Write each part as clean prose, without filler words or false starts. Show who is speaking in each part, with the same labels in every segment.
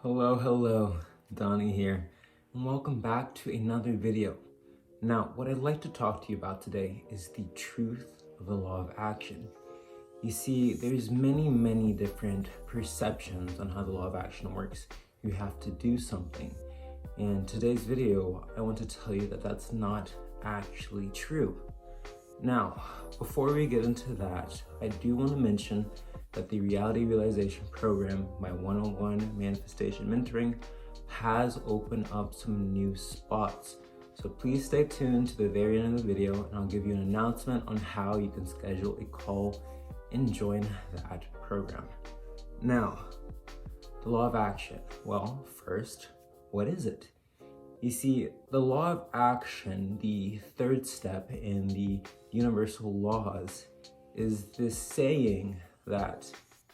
Speaker 1: Hello, Donnie here, and welcome back to another video. Now, what I'd like to talk to you about today is the truth of the law of action. You see, there's many different perceptions on how the law of action works. You have to do something. In today's video, I want to tell you that that's not actually true. Now, before we get into that, I do want to mention that the Reality Realization Program, my one-on-one manifestation mentoring, has opened up some new spots. So please stay tuned to the very end of the video and I'll give you an announcement on how you can schedule a call and join that program. Now, the law of action. Well, first, what is it? You see, the law of action, the third step in the universal laws, is this saying that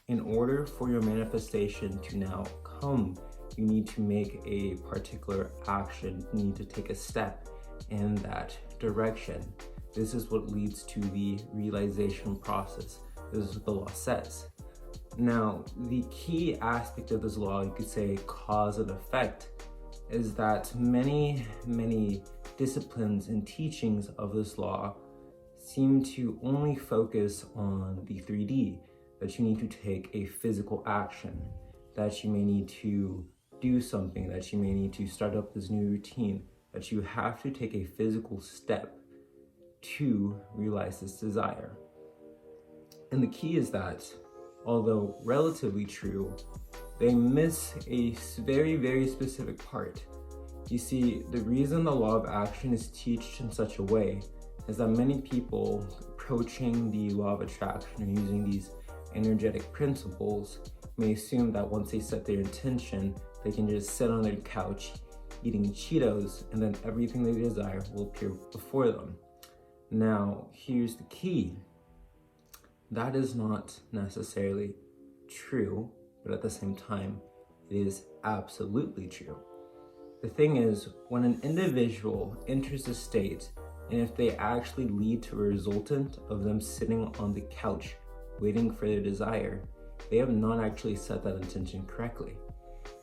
Speaker 1: in order for your manifestation to now come, you need to make a particular action, you need to take a step in that direction. This is what leads to the realization process. This is what the law says. Now, the key aspect of this law, you could say cause and effect, is that many disciplines and teachings of this law seem to only focus on the 3D, that you need to take a physical action, that you may need to do something, that you may need to start up this new routine, that you have to take a physical step to realize this desire. And the key is that, although relatively true, they miss a very specific part. You see, the reason the law of action is taught in such a way is that many people approaching the law of attraction or using these energetic principles may assume that once they set their intention, they can just sit on their couch eating Cheetos and then everything they desire will appear before them. Now, here's the key. That is not necessarily true, but at the same time, it is absolutely true. The thing is, when an individual enters a state, and if they actually lead to a resultant of them sitting on the couch waiting for their desire, they have not actually set that intention correctly.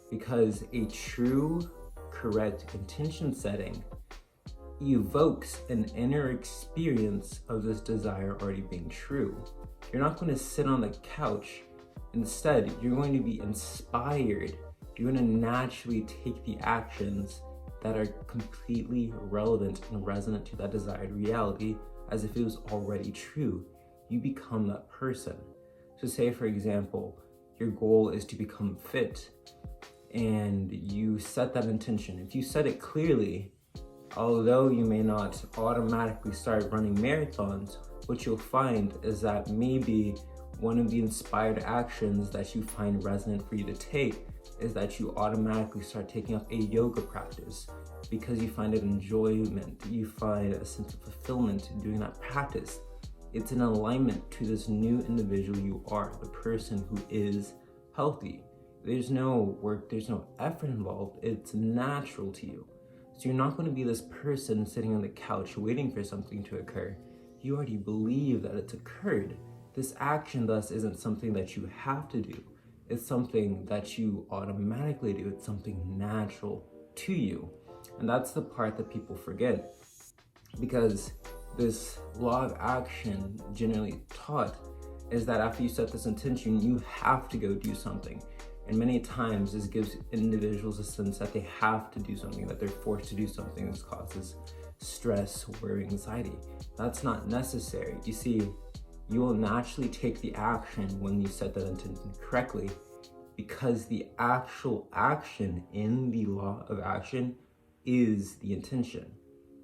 Speaker 1: Because a true, correct intention setting evokes an inner experience of this desire already being true. You're not going to sit on the couch. Instead, you're going to be inspired. You're going to naturally take the actions that are completely relevant and resonant to that desired reality as if it was already true. You become that person. So say, for example, your goal is to become fit and you set that intention. If you set it clearly, although you may not automatically start running marathons, what you'll find is that maybe one of the inspired actions that you find resonant for you to take is that you automatically start taking up a yoga practice because you find it enjoyment, you find a sense of fulfillment in doing that practice. It's an alignment to this new individual you are, the person who is healthy. There's no work, there's no effort involved, it's natural to you. So you're not going to be this person sitting on the couch waiting for something to occur. You already believe that it's occurred. This action thus isn't something that you have to do. It's something that you automatically do. It's something natural to you. And that's the part that people forget. Because this law of action generally taught is that after you set this intention, you have to go do something. And many times this gives individuals a sense that they have to do something, that they're forced to do something. This causes stress, worry, anxiety. That's not necessary. You see, you will naturally take the action when you set that intention correctly, because the actual action in the law of action is the intention.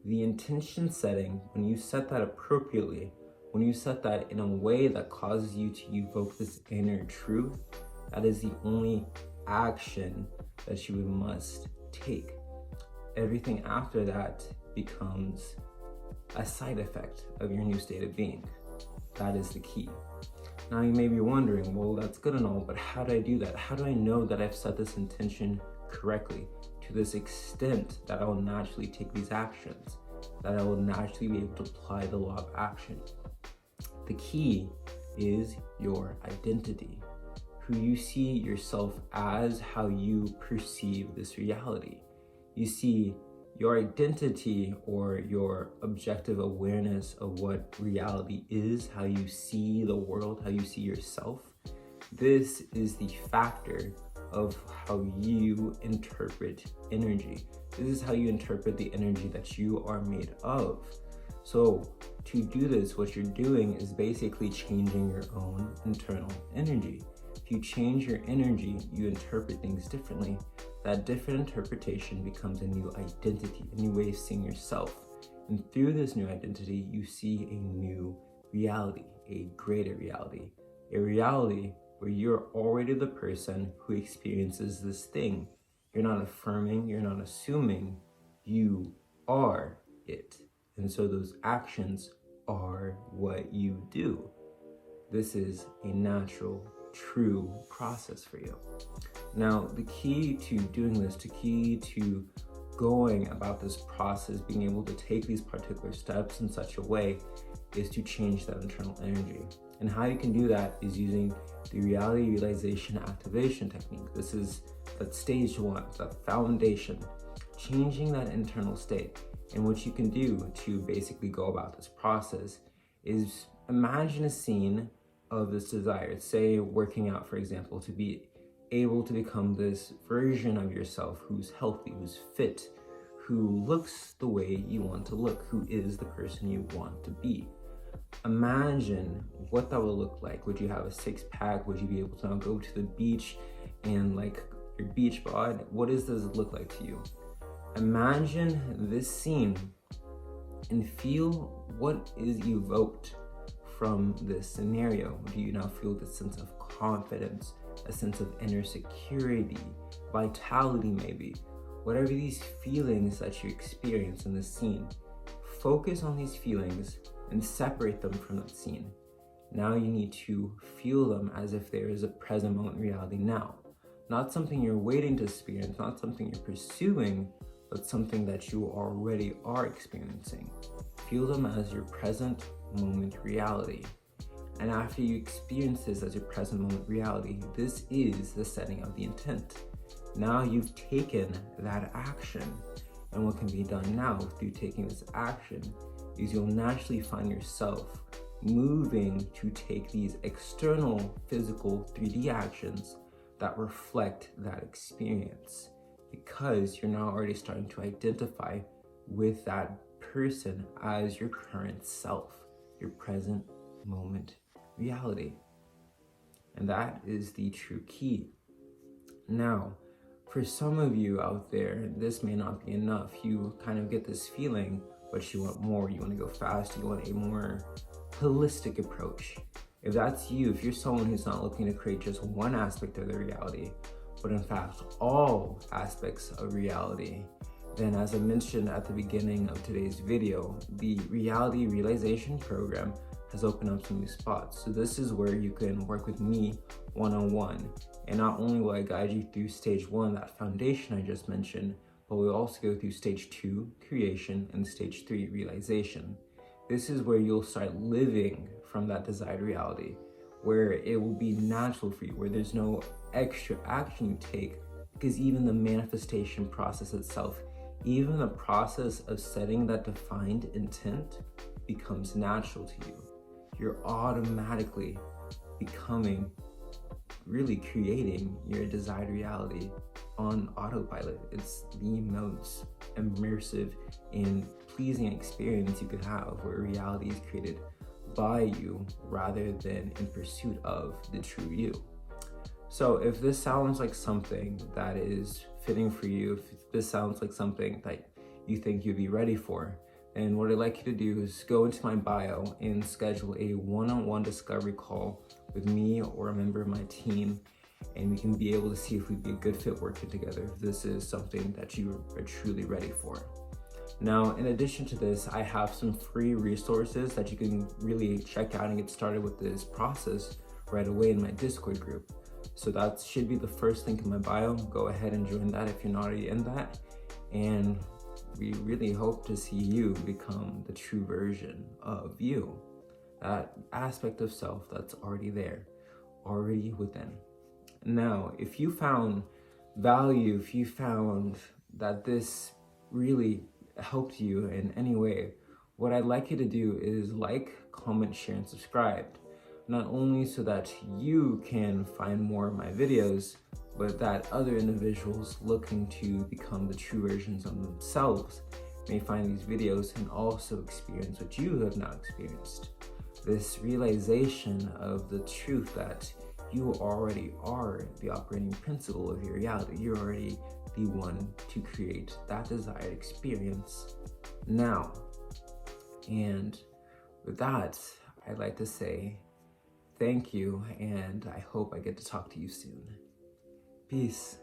Speaker 1: The intention setting, when you set that appropriately, when you set that in a way that causes you to evoke this inner truth, that is the only action that you must take. Everything after that becomes a side effect of your new state of being. That is the key. Now you may be wondering, well, that's good and all, but how do I do that? How do I know that I've set this intention correctly to this extent that I will naturally take these actions, that I will naturally be able to apply the law of action? The key is your identity. who you see yourself as, how you perceive this reality. You see your identity or your objective awareness of what reality is, how you see the world, how you see yourself. This is the factor of how you interpret energy. This is how you interpret the energy that you are made of. So to do this, what you're doing is basically changing your own internal energy. If you change your energy, you interpret things differently. That different interpretation becomes a new identity, a new way of seeing yourself. And through this new identity, you see a new reality, a greater reality, a reality where you're already the person who experiences this thing. You're not affirming, you're not assuming, you are it. And so those actions are what you do. This is a natural, true process for you. Now, the key to doing this, the key to going about this process, being able to take these particular steps in such a way, is to change that internal energy. And how you can do that is using the reality realization activation technique. This is that stage one, that foundation, changing that internal state. And what you can do to basically go about this process is imagine a scene of this desire. Say working out, for example, to be able to become this version of yourself who's healthy, who's fit, who looks the way you want to look, who is the person you want to be. Imagine what that will look like. Would you have a six-pack? Would you be able to now go to the beach and like your beach bod? What does this look like to you? Imagine this scene and feel what is evoked from this scenario. Do you now feel this sense of confidence, a sense of inner security, vitality maybe? Whatever these feelings that you experience in this scene, focus on these feelings and separate them from that scene. Now you need to feel them as if there is a present moment reality now. Not something you're waiting to experience, not something you're pursuing, but something that you already are experiencing. Feel them as your present moment reality. And after you experience this as your present moment reality, this is the setting of the intent. Now you've taken that action. And what can be done now through taking this action is you'll naturally find yourself moving to take these external, physical, 3D actions that reflect that experience, because you're now already starting to identify with that person as your current self, your present moment reality. And that is the true key. Now, for some of you out there, this may not be enough. You kind of get this feeling, but you want more. You want to go fast. You want a more holistic approach. If that's you, if you're someone who's not looking to create just one aspect of the reality, but in fact all aspects of reality, then as I mentioned at the beginning of today's video, the Reality Realization Program has opened up some new spots. So this is where you can work with me one-on-one. And not only will I guide you through stage one, that foundation I just mentioned, but we'll also go through stage 2, creation, and stage 3, realization. This is where you'll start living from that desired reality, where it will be natural for you, where there's no extra action you take, because even the manifestation process itself, even the process of setting that defined intent becomes natural to you. You're automatically becoming, really creating your desired reality on autopilot. It's the most immersive and pleasing experience you could have, where reality is created by you rather than in pursuit of the true you. So if this sounds like something that is fitting for you, if this sounds like something that you think you'd be ready for, then what I'd like you to do is go into my bio and schedule a one-on-one discovery call with me or a member of my team, and we can be able to see if we'd be a good fit working together, if this is something that you are truly ready for. Now, in addition to this, I have some free resources that you can really check out and get started with this process right away in my Discord group. So that should be the first link in my bio. Go ahead and join that if you're not already in that. And we really hope to see you become the true version of you. That aspect of self that's already there, already within. Now, if you found value, if you found that this really helped you in any way, what I'd like you to do is like, comment, share, and subscribe. Not only so that you can find more of my videos, but that other individuals looking to become the true versions of themselves may find these videos and also experience what you have not experienced. This realization of the truth that you already are the operating principle of your reality. You're already the one to create that desired experience now. And with that, I'd like to say thank you, and I hope I get to talk to you soon. Peace.